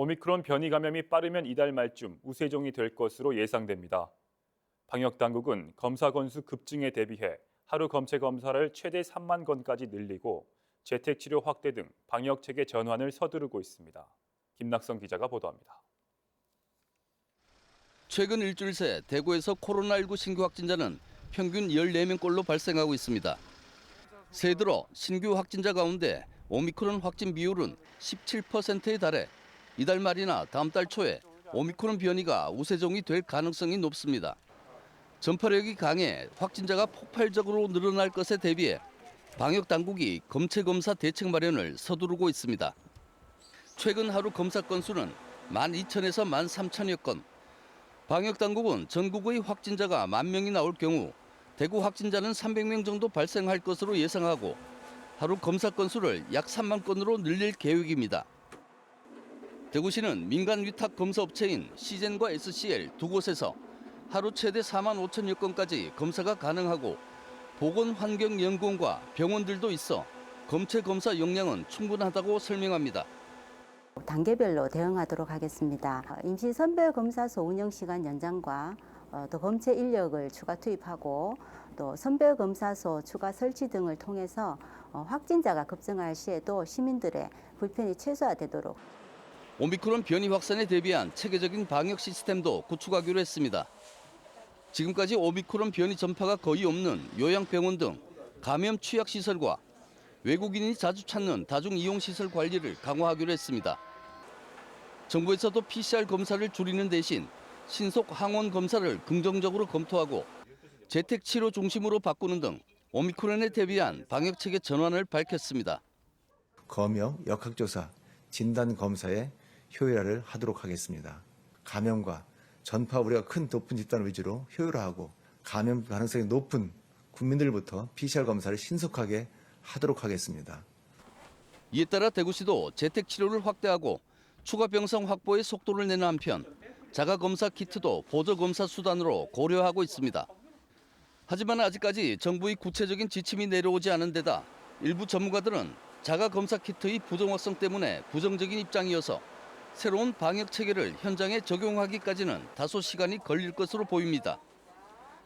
오미크론 변이 감염이 빠르면 이달 말쯤 우세종이 될 것으로 예상됩니다. 방역 당국은 검사 건수 급증에 대비해 하루 검체 검사를 최대 3만 건까지 늘리고 재택치료 확대 등 방역 체계 전환을 서두르고 있습니다. 김낙성 기자가 보도합니다. 최근 일주일 새 대구에서 코로나19 신규 확진자는 평균 14명꼴로 발생하고 있습니다. 새해 들어 신규 확진자 가운데 오미크론 확진 비율은 17%에 달해 이달 말이나 다음 달 초에 오미크론 변이가 우세종이 될 가능성이 높습니다. 전파력이 강해 확진자가 폭발적으로 늘어날 것에 대비해 방역 당국이 검체 검사 대책 마련을 서두르고 있습니다. 최근 하루 검사 건수는 12,000에서 13,000여 건. 방역 당국은 전국의 확진자가 10,000명이 나올 경우 대구 확진자는 300명 정도 발생할 것으로 예상하고 하루 검사 건수를 약 3만 건으로 늘릴 계획입니다. 대구시는 민간 위탁 검사 업체인 시젠과 SCL 두 곳에서 하루 최대 4만 5천여 건까지 검사가 가능하고 보건환경연구원과 병원들도 있어 검체 검사 역량은 충분하다고 설명합니다. 단계별로 대응하도록 하겠습니다. 임시 선별검사소 운영 시간 연장과 또 검체 인력을 추가 투입하고 또 선별검사소 추가 설치 등을 통해서 확진자가 급증할 시에도 시민들의 불편이 최소화되도록. 오미크론 변이 확산에 대비한 체계적인 방역 시스템도 구축하기로 했습니다. 지금까지 오미크론 변이 전파가 거의 없는 요양병원 등 감염 취약시설과 외국인이 자주 찾는 다중이용시설 관리를 강화하기로 했습니다. 정부에서도 PCR 검사를 줄이는 대신 신속 항원 검사를 긍정적으로 검토하고 재택치료 중심으로 바꾸는 등 오미크론에 대비한 방역체계 전환을 밝혔습니다. 검역, 역학조사, 진단검사의 효율화를 하도록 하겠습니다. 감염과 전파 우려가 큰 높은 집단 위주로 효율화하고 감염 가능성이 높은 국민들부터 PCR 검사를 신속하게 하도록 하겠습니다. 이에 따라 대구시도 재택치료를 확대하고 추가 병상 확보에 속도를 내는 한편 자가검사 키트도 보조검사 수단으로 고려하고 있습니다. 하지만 아직까지 정부의 구체적인 지침이 내려오지 않은 데다 일부 전문가들은 자가검사 키트의 부정확성 때문에 부정적인 입장이어서 새로운 방역 체계를 현장에 적용하기까지는 다소 시간이 걸릴 것으로 보입니다.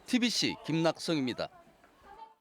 TBC 김낙성입니다.